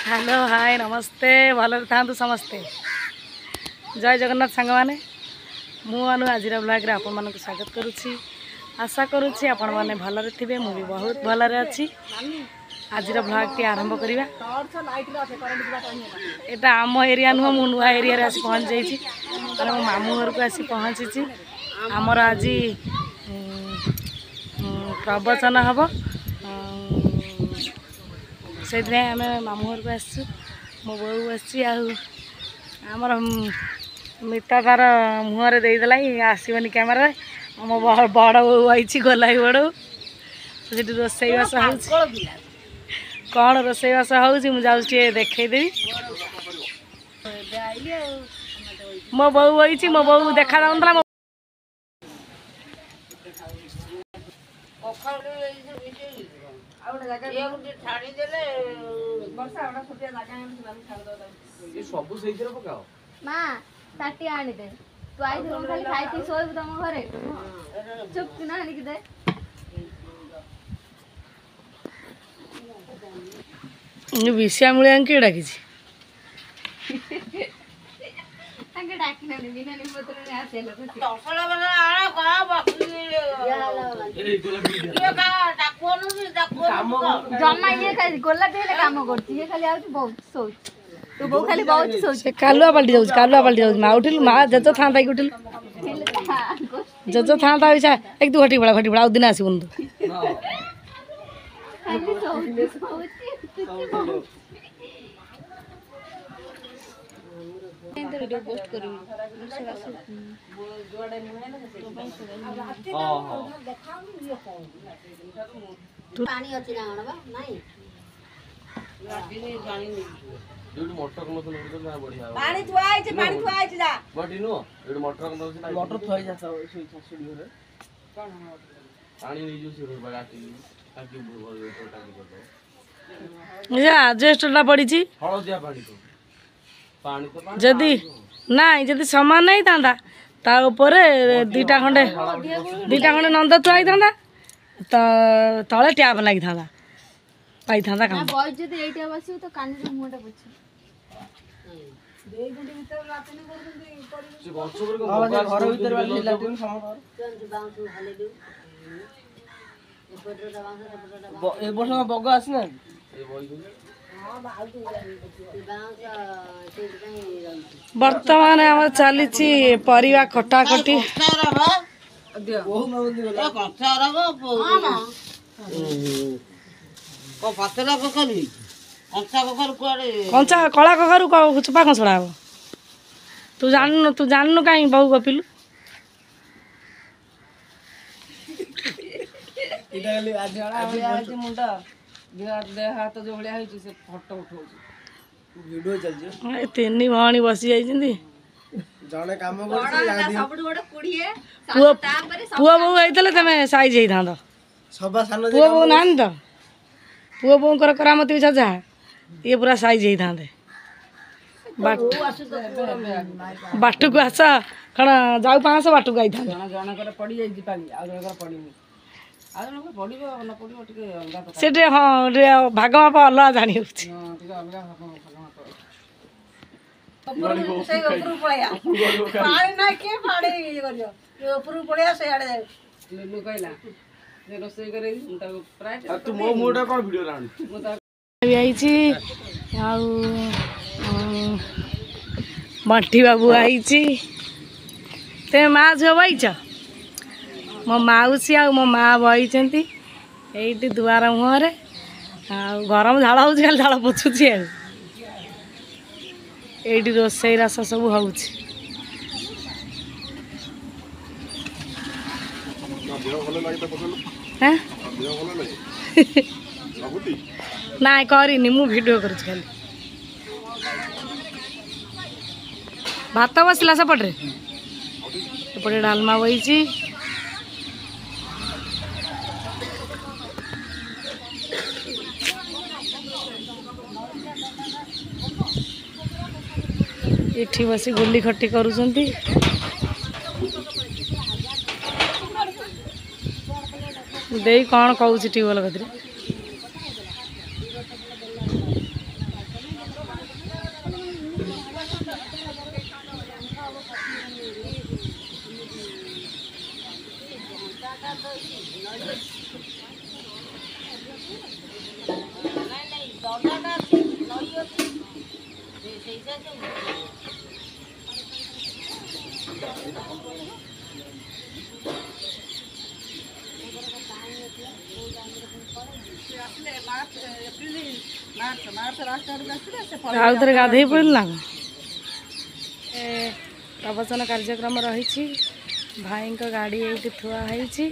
Hello hi नमस्ते भल था समस्ते जय जगन्नाथ सांग मैंने मुझे आज ब्लॉग रे आपण मानक स्वागत करुच्ची आशा करुच्ची आपण मैंने भलरे थे मुझे बहुत भलरे अच्छी आज ब्लॉग टी आरंभ करवा यहाँ आम एरिया नुह मु नुआ एरिया आसी पहुँच जाइए मो मामू घर को आसी पहुँची आमर आज प्रवचन हम से आम मामू घर को आसु मो बो आमर मिता तार मुहर देदेला आसबनी कैमेरा मो बड़ बो आई गोलाई बड़ से रोसईबास हो कौन रोसईबास होजे देखईदेवी मो बो आई मो बो देखा जाऊला ताटी आनी दे तू आई तुम खाली खाई सोब तुम घरे चुप ना आनी दे विषया मुळे अंकी डाकी अंके डाकी ना बिना निमंत्रण ने आसे लोक तसला वाला आळा का बाकी ये का डाकोनु काम जम्मा ये खाली गोला देले काम करती ये खाली आउची बहुत सोच तू बहु खाली बहुत सोच से कालुआ पलटी जाऊ मा उठिल मा जज था उठिल जज था एक तू घटी बड़ा दिन आस बंधु वीडियो पोस्ट करी पानी अछि ना बा नहीं एडु मोटर को नथन उडल ना बढ़िया पानी थुआई छ जा बडी नो एडु मोटर को नथन मोटर थुआई जाता सोई छसुडी रे पानी नै जो से बगाती ताकि भर टाकी करतो ये एडजस्ट ला पड़ी छी हळदिया पानी तो पानी जदी नहीं जदी समान नहीं थांदा ता ऊपर दुईटा खंडे नंद थुआई थांदा तो तले टैप लागि थांदा पाई थांदा काम बॉय जदी एटा बसियो तो कान रे मुंडा बछि से गछो कर घर भीतर वाली लैट्रिन समर ए वर्ष बग आसी ना ए बई वर्तमान आम चली परिवा कटा कटी कंचा कला कखारू चुपा कंसड़ा हम तू जाननु कहीं बहु गपिलु मुंडा हाथ जो भाया से फोटो उठाऊ वीडियो चल जे तीन भाणी बसी जाई जने काम पुआ बो आइतले तमे साइज हेई थांदो सबा सान पुआ बो नान तो पुआ बो कर करामती जा ये पूरा साइज हेई थांदे बाटू को आस कण जाऊ 500 बाटू को आई था जनकर पड़ी जाई पानी आ जनकर पड़ी से हाँ भाग माप अलग जानी बंटी बाबू आई ते माँ झील बईच मो मौसी आ मो माँ बई ये दुआर मुहर गरम झाड़ हो झाड़ पोछुची ये रोसई रस सब हो ना करनी मु वीडियो कर खाली भात बसला सेपटे एपटे डालमा बई इठी बसी गुली खटी करुचंती देई कौन कहूँ ट्यूबवेल कथी ଆଉ ଥରେ ଗାଧେଇ ପଡ଼ିଲ ନା ପ୍ରବଚନ କାର୍ଯ୍ୟକ୍ରମ ରହିଛି। ଭାଇଙ୍କ ଗାଡ଼ି ଏଇଠି ଥୁଆ ହେଇଛି।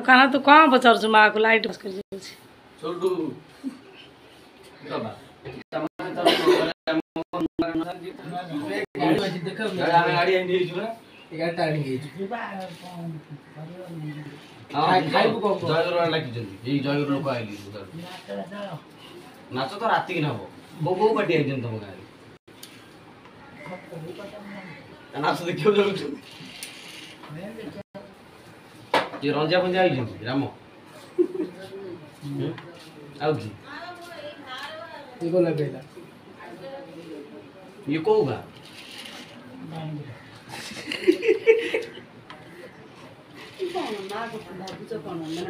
କାନା ତୁ କ'ଣ ପଚାରୁଛୁ ମାଆକୁ? ଲାଇଟ୍ ବସ କରିଯାଉଛି। छोटू बाबा गाड़ी आनी जयगुरु लोक आइली नाच तो राति की नब बो बो पार्टी आई तुम गाँव नाच देखिए ये रंजा फंजा आई राम आउची ये को होगा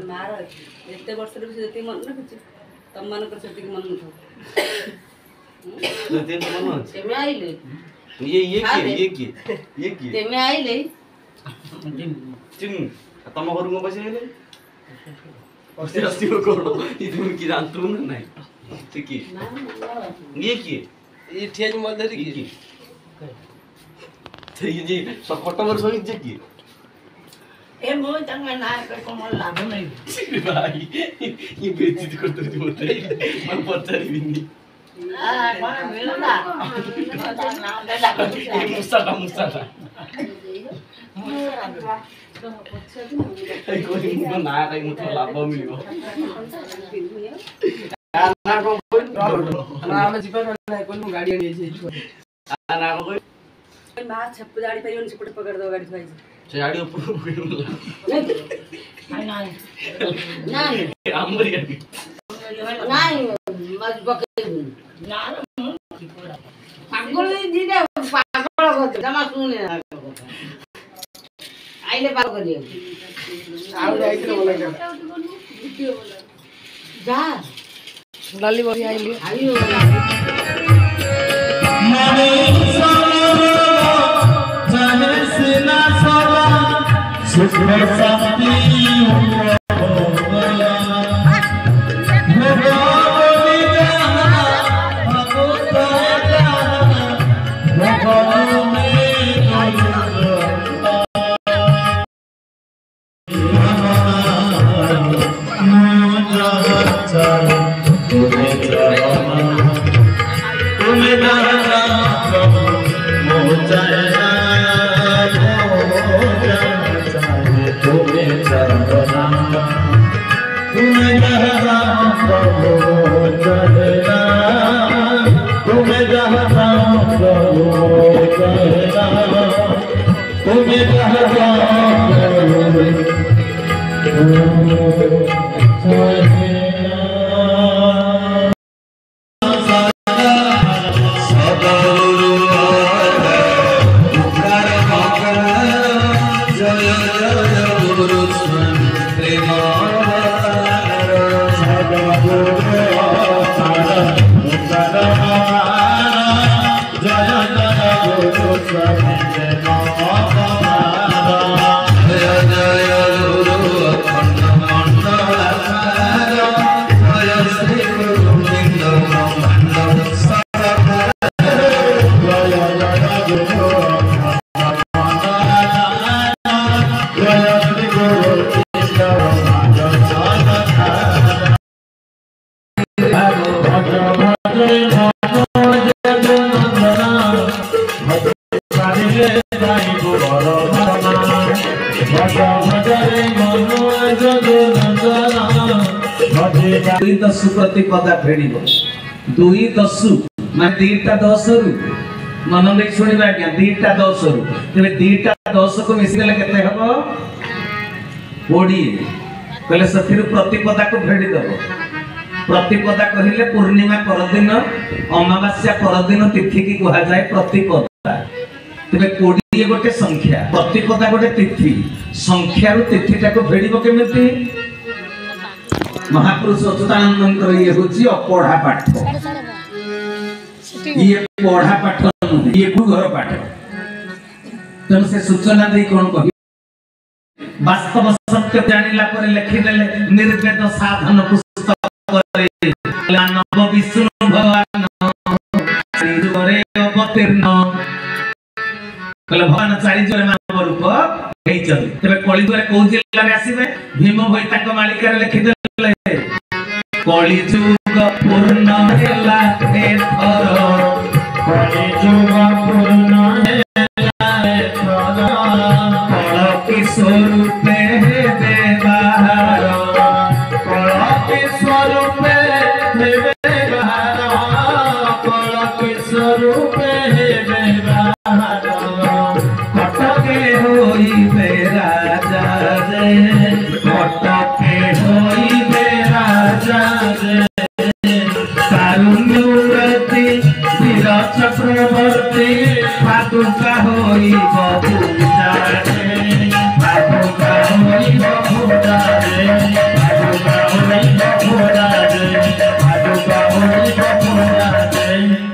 मार एत वर्ष जी मन रखुची तुम मान से मन आइले ये आइले तुम घर को पैसे अस्सी करोड़ तुम की जानते हो ना नहीं ठीक है ये की ये ठेज मदर की ये जी सब कटवर सही जे की ए मो तंग ना को मन लाभ नहीं भाई ये बेइज्जती करते हो मते मैं पचारी भी नहीं आ कौन मिलना नाम दादा मुसाटा कोई मुझे ना कहीं मुझे लाभ मिलेगा ना कोई ना हमें जीवन में कोई गाड़ी नहीं चाहिए ना कोई ना छप गाड़ी पे यूं छपट पकड़ दो गाड़ी भाई से गाड़ी ऊपर पकड़ लो नहीं नहीं आमरी गाड़ी नहीं मत पकड़ ना पागल जी ने पागल हो जमा सुने आइले पागल कर दियो आउ जाई के बोला जा लाली बड़ी आइली आइयो मने सारा जाने से ना सारा सुख शांति दसु प्रतिपदा फेड़ दुई दसु मैं दीटा दस रु मन देख शुणा आज्ञा दीटा दस रु तेरे दीटा दस को मिसगले केते हबो 20 कहले से प्रतिपदा को फेड़ दबो प्रतिपदा कहले पूर्णिमा परदिन अमावास्या परदिन तिथि की कहा जाए प्रतिपदा। तेरे 20 गोटे संख्या प्रतिपदा गोटे तिथि संख्या रु तिथिटा को फेड़िबो केमिति महापुरुष अच्युतानंदଙ୍କର ये होची अपढ़ा पाठ ये पढ़ा पाठ नुहे ये घर पाठ तेणु से सूचना दे कौन कहि वास्तव सत्य जानिला पर लिखि देले निर्वेद साधन पुस्तक करे नव विष्णु भगवान चारिजोरे अवतीर्ण कले भगवान चारिजोरे मानव रूप हेइचନ୍ତି तबे कलिजुरे को जिल्ला रे आसीबे भीम भई ताक मालिका रे लिखि देले कलिजुग पूर्ण होला ए थर कलिजुग पूर्ण होला ए थर कल की स्वरूपे देवार कल की स्वरूपे देवार कल की स्वरूपे देवार कटके होइबे राजा रे कटके होइबे राजा रे कारुण्यमूर्ति वीर चक्रवर्ती पादुका होइब पूजा रे पादुका होइब पूजा रे पादुका होइब पूजा रे पादुका होइब पूजा रे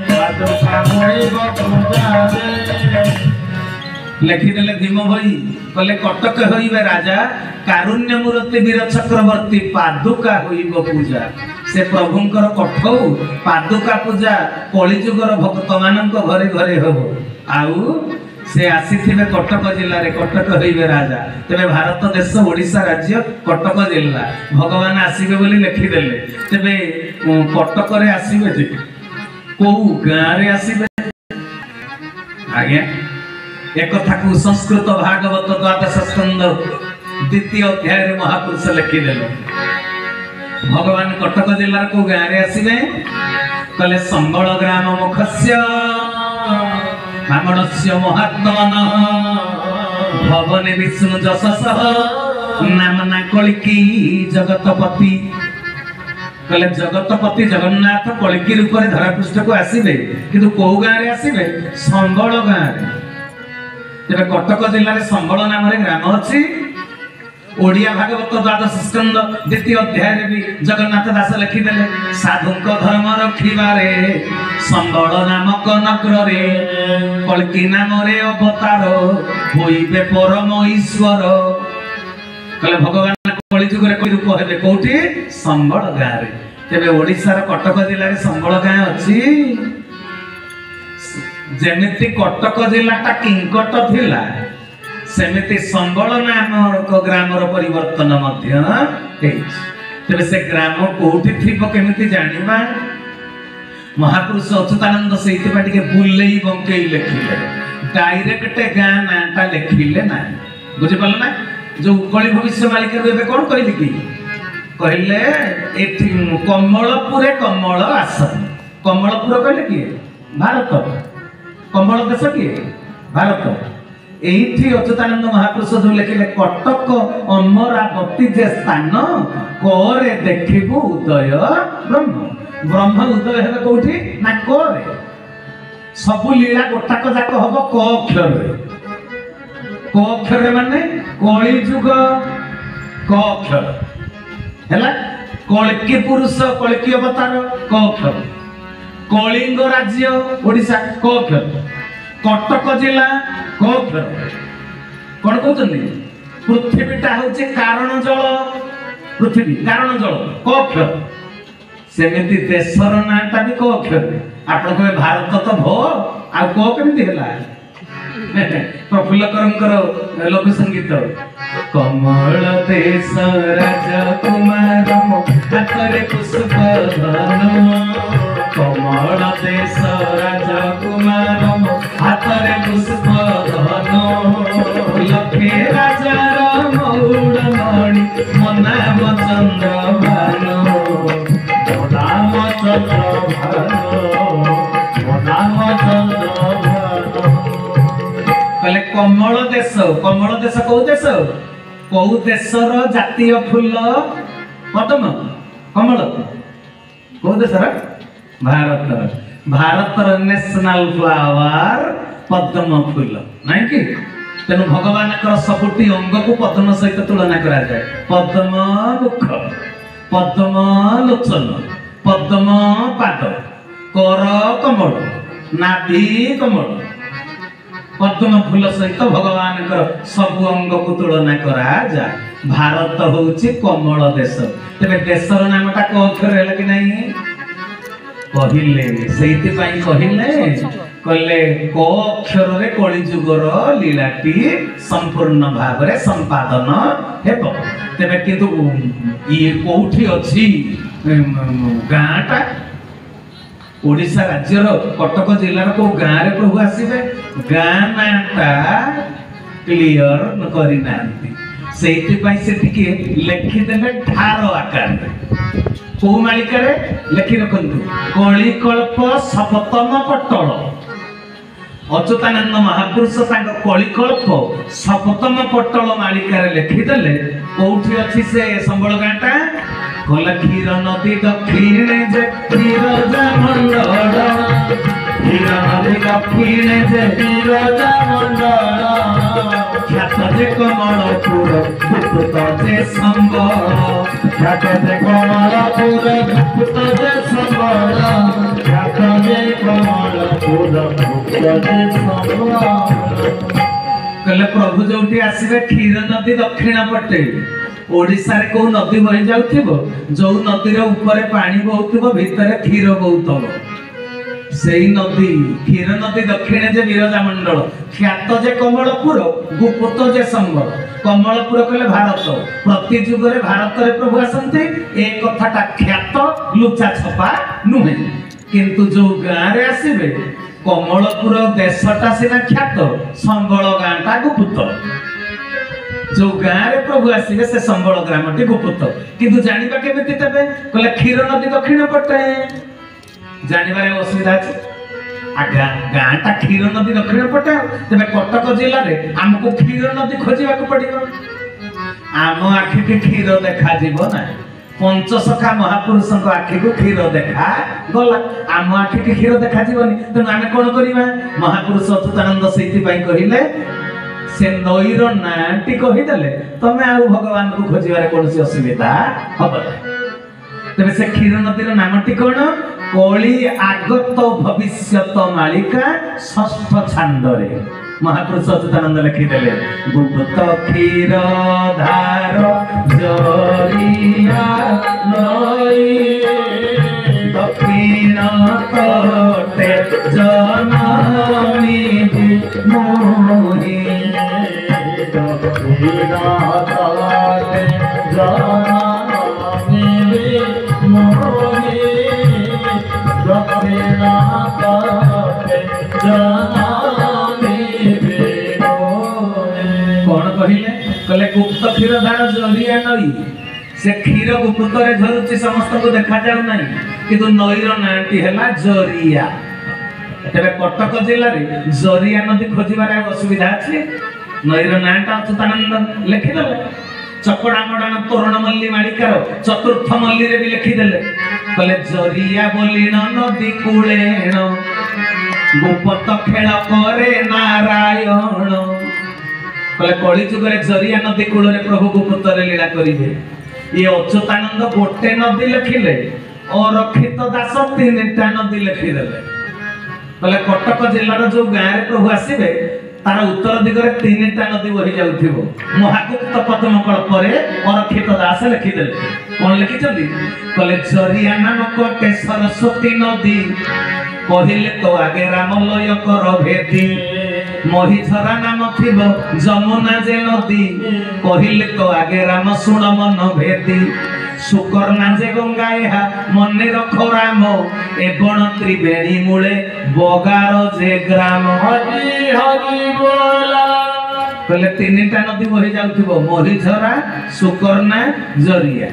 पादुका होइब पूजा रे लिखिदेले भीम भाई कहले कटक होइबे राजा कारुण्य मूर्ति वीर चक्रवर्ती पादुका होइब पूजा से प्रभुंकर कठौ पादुका पूजा कलिजुगर भक्त मानक घरे घरे होबो आउ से आसीथिबे कटक जिल्ला रे कटक होइबे राजा तबे भारत देश ओडिसा राज्य कटक जिल्ला भगवान आसीबे बोली लिखिदेले तबे कटक रे आसीबे जे को गां रे आसीबे आज्ञा एक कथा को संस्कृत भागवत द्वादश स्कंद द्वितीय अध्याय रे महापुरुष लिखिदेले भगवान कटक जिल्ला को गां रे आसीबे कले संबल ग्राम मुखस्य ब्राह्मणस्य महात्मन भवने विष्णु जशसः नामना कलिकी जगतपति कले जगतपति जगन्नाथ कलिकी रूप रे धरापृष्ठ को आसीबे किंतु को गां रे आसीबे संबल गां रे तेरे कटक जिल्ला रे संबल नाम रे ग्राम अछि ओडिया भागवत द्वादश स्कंद द्वितीय अध्याय रे भी जगन्नाथ दास लिखिदेले साधुक धर्म रखिबारे संबल नामक नगर रे कल्की नाम रे अवतार होइबे परम ईश्वर कले भगवान कलिजुग रे कोइ रूप हेबे कोठी संबल गां रे तेबे ओडिसा रे कटक जिल्ला रे संबल गां अछि जेमिति कटक जिल्लाटा किंकट थिला सेमिति संबल नामक ग्रामर परिवर्तन मध्य तेरे से ग्राम कोठी थिबो केमिति जानिबा महापुरुष अच्युतानंद सेइतिबा टिके बुलेई बंकेई लिखिले डायरेक्ट गां नाटा लिखिले ना बुझि पल्ला ना जो कलि भविष्य मालिक एबे कोन कहली कि कहले एथि कमलपुरे कमल आसन कमलपुर कहले कि भारत कमल देश कि भारत एठी अच्युतानंद महापुरुष जो लिखिले कटक अमरावती जे स्थान करे देखिबु उदय ब्रह्म ब्रह्म उदय हेबे कोठी ना करे सब लीला गोटाक जाक हबो क अक्षर माने कली जुग क अक्षर हैला कल्की पुरुष कल्की अवतार क अक्षर कलिंग राज्य ओडिसा क अक्षर कटक जिला क अक्षर कोन कहउछन्ती पृथ्वीटा होचे कारण जल पृथ्वी कारण जल क अक्षर सेमिति देशर नाटा भी क अक्षर आपण कहे भारत तो भ आ क केमिति हैला प्रफुल्लकरंकर लोक संगीत कमल देश राजकुमार हाथरे पुष्प धन कमल देश राजकुमार हाथरे पुष्प धन लखे राजार मौड़ मणि मनाम चंद्र भान मनाम चंद्र भान मनाम चंद्र कहले कमल देश को देशर जातीय फूल पद्म कमल କୋଉ ଦେଶର? ଭାରତର। ଭାରତର ନ୍ୟାସନାଲ ଫ୍ଲାୱାର ପଦ୍ମ ଫୁଲ ନାଇଁ କି? ତେଣୁ ଭଗବାନଙ୍କର ସବୁଟି ଅଙ୍ଗକୁ ପଦ୍ମ ସହିତ ତୁଳନା କରାଯାଏ। ପଦ୍ମ ମୁଖ, ପଦ୍ମ ଲୋଚନ, ପଦ୍ମ ପାଦ, କର କମଳ, ନାଭି କମଳ। ପଦ୍ମ ଫୁଲ ସହିତ ଭଗବାନଙ୍କର ସବୁ ଅଙ୍ଗକୁ ତୁଳନା କରାଯାଏ। ଭାରତ ହଉଛି କମଳ ଦେଶ। ତେବେ ଦେଶର ନାମଟା କୋଉ ଅକ୍ଷର ହେଲା କି ନାହିଁ କହିଲେ? ସେଇଥିପାଇଁ କହିଲେ କହିଲେ କ ଅକ୍ଷରରେ କଳି ଯୁଗର ଲୀଳାଟି ସମ୍ପୂର୍ଣ୍ଣ ଭାବରେ ସମ୍ପାଦନ ହେବ। ତେବେ କିନ୍ତୁ ଇଏ କୋଉଠି ଅଛି ଗାଁଟା? ଓଡ଼ିଶା ରାଜ୍ୟର କଟକ ଜିଲ୍ଲାର କୋଉ ଗାଁରେ ପ୍ରଭୁ ଆସିବେ? ଗାଁ ନାଁଟା କ୍ଲିୟର କରିନାହାନ୍ତି। ସେଇଥିପାଇଁ ସେ ଟିକେ ଲେଖିଦେଲେ ଠାର ଆକାରରେ। କୋଉ ମାଳିକାରେ ଲେଖି ରଖନ୍ତୁ? କଳିକଳ୍ପ ସପତମ ପଟ୍ଟଳ। ଅଚ୍ୟୁତାନନ୍ଦ ମହାପୁରୁଷ ତାଙ୍କ କଳିକଳ୍ପ ସପତମ ପଟ୍ଟଳ ମାଳିକାରେ ଲେଖିଦେଲେ କୋଉଠି ଅଛି ସେ ସମ୍ବଳ ଗାଁଟା? କଲା କ୍ଷୀର ନଦୀ ଦକ୍ଷିଣେ ଯେ ବିରଜା ମଣ୍ଡଳ, କ୍ଷୀର ନଦୀ ଦକ୍ଷିଣେ ଯେ ବିରଜା ମଣ୍ଡଳ, ଖ୍ୟାତ ଯେ କମଳପୁର ଗୁପ୍ତ ଯେ ସମ୍ବଳ, ଖ୍ୟାତ ଯେ କମଳପୁର ଗୁପ୍ତ ଯେ ସମ୍ବଳ, ଖ୍ୟାତ ଯେ କମଳପୁର ଗୁପ୍ତ ଯେ ସମ୍ବଳ। କହିଲେ ପ୍ରଭୁ ଯୋଉଠି ଆସିବେ କ୍ଷୀର ନଦୀ ଦକ୍ଷିଣ ପଟେ। ଓଡ଼ିଶାରେ କୋଉ ନଦୀ ବହି ଯାଉଥିବ, ଯୋଉ ନଦୀର ଉପରେ ପାଣି ବହୁଥିବ ଭିତରେ କ୍ଷୀର ବହୁଥିବ, ସେଇ ନଦୀ କ୍ଷୀର ନଦୀ ଦକ୍ଷିଣେ ଯେ ବିରଜା ମଣ୍ଡଳ, ଖ୍ୟାତ ଯେ କମଳପୁର ଗୁପ୍ତ ଯେ ସମ୍ବଳ। କମଳପୁର କହିଲେ ଭାରତ। ପ୍ରତି ଯୁଗରେ ଭାରତରେ ପ୍ରଭୁ ଆସନ୍ତି। ଏ କଥାଟା ଖ୍ୟାତ, ଲୁଚା ଛପା ନୁହେଁ। କିନ୍ତୁ ଯୋଉ ଗାଁରେ ଆସିବେ କମଳପୁର ଦେଶଟା ସିନା ଖ୍ୟାତ, ସମ୍ବଳ ଗାଁଟା ଗୁପ୍ତ। ଯୋଉ ଗାଁରେ ପ୍ରଭୁ ଆସିବେ ସେ ସମ୍ବଳ ଗ୍ରାମଟି ଗୁପ୍ତ। କିନ୍ତୁ ଜାଣିବା କେମିତି ତେବେ? କହିଲେ କ୍ଷୀର ନଦୀ ଦକ୍ଷିଣ ପଟେ। ଜାଣିବାରେ ଅସୁବିଧା ଅଛି? ଗାଁଟା କ୍ଷୀର ନଦୀ ଦକ୍ଷିଣ ପଟେ। ତେବେ କଟକ ଜିଲ୍ଲାରେ ଆମକୁ କ୍ଷୀର ନଦୀ ଖୋଜିବାକୁ ପଡିବ। ଆମ ଆଖିକି କ୍ଷୀର ଦେଖାଯିବ ନାହିଁ। ପଞ୍ଚସଖା ମହାପୁରୁଷଙ୍କ ଆଖିକୁ କ୍ଷୀର ଦେଖା ଗଲା, ଆମ ଆଖିକି କ୍ଷୀର ଦେଖାଯିବନି। ତେଣୁ ଆମେ କଣ କରିବା? ମହାପୁରୁଷ ଅଚ୍ୟୁତାନନ୍ଦ ସେଇଥିପାଇଁ କହିଲେ ସେ ନଈର ନାଁଟି କହିଦେଲେ ତମେ ଆଉ ଭଗବାନଙ୍କୁ ଖୋଜିବାରେ କୌଣସି ଅସୁବିଧା ହବ ନାହିଁ। ତେବେ ସେ କ୍ଷୀର ନଦୀର ନାମଟି କଣ? କଳି ଆଗତ ଭବିଷ୍ୟତ ମାଳିକା ଷଷ୍ଠ ଛାନ୍ଦରେ ମହାପୁରୁଷ ଅଚ୍ୟୁତାନନ୍ଦ ଲେଖିଦେଲେ ଗୁପ୍ତ କ୍ଷୀର ଧାର ଜରିଆ ନଈ ଦକ୍ଷିଣ ତଟେ ଜନମୀ ମୋହି, ଦକ୍ଷିଣ ତଟେ ଜନମୀ ମୋହି, ଦକ୍ଷିଣ ତଟେ ଜନମୀ ମୋହି। କଣ କହିଲେ? କହିଲେ ଗୁପ୍ତ କ୍ଷୀର ଧାର ଜରିଆ ନଈ। ସେ କ୍ଷୀର ଗୁପ୍ତରେ ଝରୁଛି, ସମସ୍ତଙ୍କୁ ଦେଖାଯାଉ ନାହିଁ, କିନ୍ତୁ ନଈର ନାଁଟି ହେଲା ଜରିଆ। ତେବେ କଟକ ଜିଲ୍ଲାରେ ଜରିଆ ନଦୀ ଖୋଜିବାରେ ଆଉ ଅସୁବିଧା ଅଛି? ନଈର ନାଁଟା ଅଚ୍ୟୁତାନନ୍ଦ ଲେଖିଦେଲେ। ଚକଡା ମଡାଣ ତୋରଣ ମଲ୍ଲି ମାଳିକାର ଚତୁର୍ଥ ମଲ୍ଲିରେ ବି ଲେଖିଦେଲେ। କହିଲେ ଜରିଆ ବୋଲିଣ ନଦୀ କୂଳେଣ, ଗୋପତ ଖେଳ କରେ ନାରାୟଣ। କହିଲେ କଳି ଯୁଗରେ ଜରିଆ ନଦୀ କୂଳରେ ପ୍ରଭୁ ଗୁପ୍ତରେ ଲୀଳା କରିବେ। ଇଏ ଅଚ୍ୟୁତାନନ୍ଦ ଗୋଟେ ନଦୀ ଲେଖିଲେ, ଅରକ୍ଷିତ ଦାସ ତିନିଟା ନଦୀ ଲେଖିଦେଲେ। କହିଲେ କଟକ ଜିଲ୍ଲାର ଯୋଉ ଗାଁରେ ପ୍ରଭୁ ଆସିବେ ତାର ଉତ୍ତର ଦିଗରେ ତିନିଟା ନଦୀ ବହି ଯାଉଥିବ। ମହାଗୁପ୍ତ ପଦ୍ମ କଳ୍ପରେ ଅରକ୍ଷିତ ଦାସ ଲେଖିଦେଲେ। କଣ ଲେଖିଛନ୍ତି? କହିଲେ ଜରିଆ ନାମକ ସରସ୍ୱତୀ ନଦୀ, କହିଲେ ତ ଆଗେ ରାମଲୟ କର ଭେଦି। ମହିଝରା ନାମ ଥିବ ଯମୁନା ଯେ ନଦୀ, କହିଲେ ତ ଆଗେ ରାମ ଶୁଣ ମନ ଭେଦି। ସୁକର୍ଣ୍ଣା ଯେ ଗଙ୍ଗା ଏହା ମନେ ରଖ ରାମ, ଏ ବଣ ତ୍ରିବେଣୀ ମୂଳେ ବଗାର ଯେ ଗ୍ରାମ। ହରି ହରି ବୋଲା। କହିଲେ ତିନିଟା ନଦୀ ବହି ଯାଉଥିବ, ମହିଝରା, ସୁକର୍ଣ୍ଣା, ଜରିଆ।